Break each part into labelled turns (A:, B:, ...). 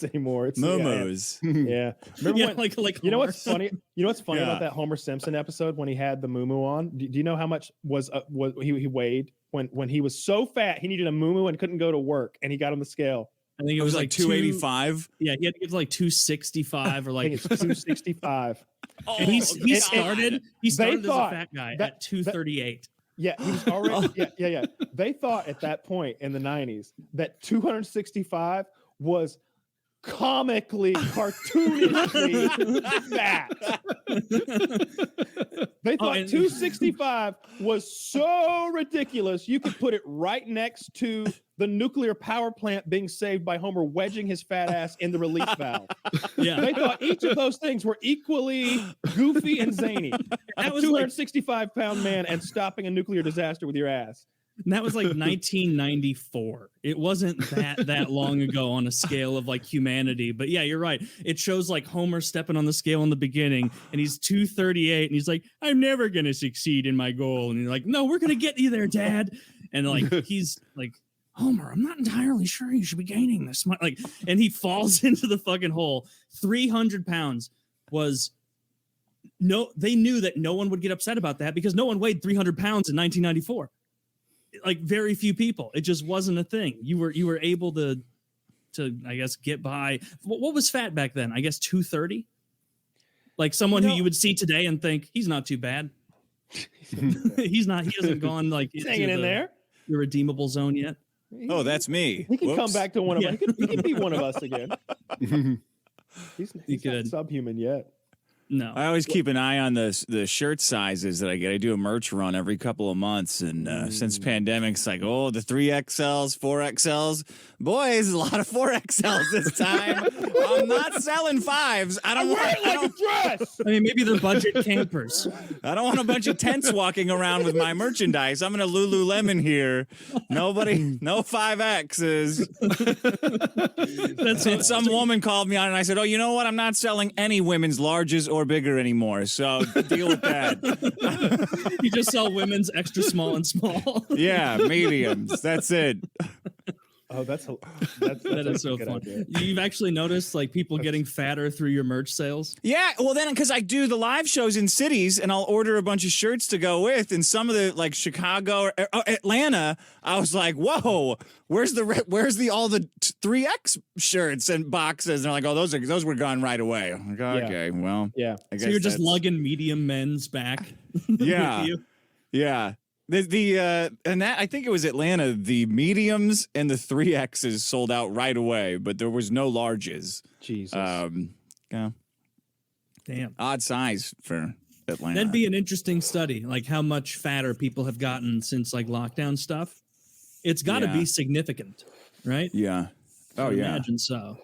A: anymore. It's
B: Momos.
A: Yeah. Remember when,
C: like
A: you know
C: Homer.
A: what's funny? You know what's funny
B: Yeah.
A: about that Homer Simpson episode when he had the moo on? Do you know how much was he weighed when he was so fat he needed a moo and couldn't go to work and he got on the scale?
C: I think
B: It was like 285.
C: Yeah, he had to get to like 265 or
A: I
C: like
A: think it's 265.
C: and he started as a
A: thought
C: fat guy
A: that-
C: at 238.
A: Yeah, he was already. Yeah. They thought at that point in the 90s that 265 was comically, cartoonishly fat. They thought 265 was so ridiculous you could put it right next to the nuclear power plant being saved by Homer wedging his fat ass in the release valve.
C: Yeah.
A: They thought each of those things were equally goofy and zany.
C: That
A: A
C: was
A: 265-pound man and stopping a nuclear disaster with your ass.
C: And that was like 1994. It wasn't that long ago on a scale of like humanity. But yeah, you're right. It shows like Homer stepping on the scale in the beginning and he's 238 and he's like, I'm never going to succeed in my goal. And you're like, no, we're going to get you there, Dad. And like, he's like, Homer, I'm not entirely sure you should be gaining this much. Like, and he falls into the fucking hole. 300 pounds was they knew that no one would get upset about that because no one weighed 300 pounds in 1994. Like very few people. It just wasn't a thing. You were able to I guess get by. What was fat back then? I guess 230. Like someone who you would see today and think he's not too bad. He's not. He hasn't gone like
A: hanging in there.
C: The redeemable zone yet.
B: Oh, that's me.
A: He can come back to one of us. He can be one of us again. He's not subhuman yet.
C: No,
B: I always keep an eye on the shirt sizes that I get. I do a merch run every couple of months, and since pandemic's like, the 3XLs, 4XLs, boys, a lot of 4XLs this time. I'm not selling 5s. I don't want
A: like a dress.
C: I mean, maybe they're budget campers.
B: I don't want a bunch of tents walking around with my merchandise. I'm in a Lululemon here. Nobody, no 5Xs. And some woman called me on, and I said, you know what? I'm not selling any women's larges or bigger anymore, so deal with that.
C: You just sell women's extra small and small.
B: Yeah, mediums. That's it.
A: Oh, that
C: is so fun. Idea. You've actually noticed like people getting fatter through your merch sales?
B: Yeah, well then because I do the live shows in cities and I'll order a bunch of shirts to go with, and some of the like Chicago or Atlanta, I was like, whoa, where's the all the 3X shirts and boxes? And they're like, those were gone right away. I'm like, okay, well,
A: yeah.
B: I guess
C: so you're just lugging medium men's back.
B: Yeah,
C: with you?
B: Yeah. And that I think it was Atlanta. The mediums and the 3Xs sold out right away, but there was no larges.
A: Jesus.
B: Yeah.
C: Damn.
B: Odd size for Atlanta.
C: That'd be an interesting study, like how much fatter people have gotten since like lockdown stuff. It's got to be significant, right?
B: Yeah. Oh,
C: I
B: yeah.
C: Imagine so.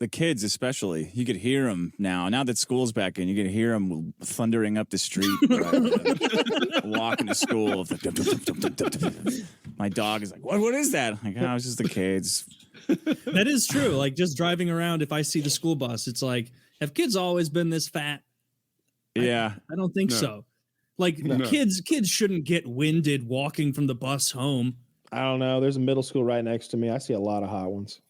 B: The kids, especially, you could hear them now. Now that school's back in, you can hear them thundering up the street, walking to school. My dog is like, "What is that?" I'm like, oh, it's just the kids.
C: That is true. Like just driving around, if I see the school bus, it's like, have kids always been this fat?
B: Yeah,
C: I don't think so. Like kids shouldn't get winded walking from the bus home.
A: I don't know. There's a middle school right next to me. I see a lot of hot ones.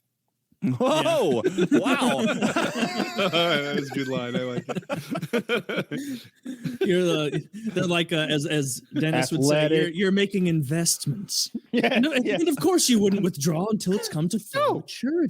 B: Whoa! Yeah. Wow!
D: That's a good line. I like it.
C: They're like as Dennis would say, you're making investments.
A: Yeah,
C: And of course you wouldn't withdraw until it's come to full maturity.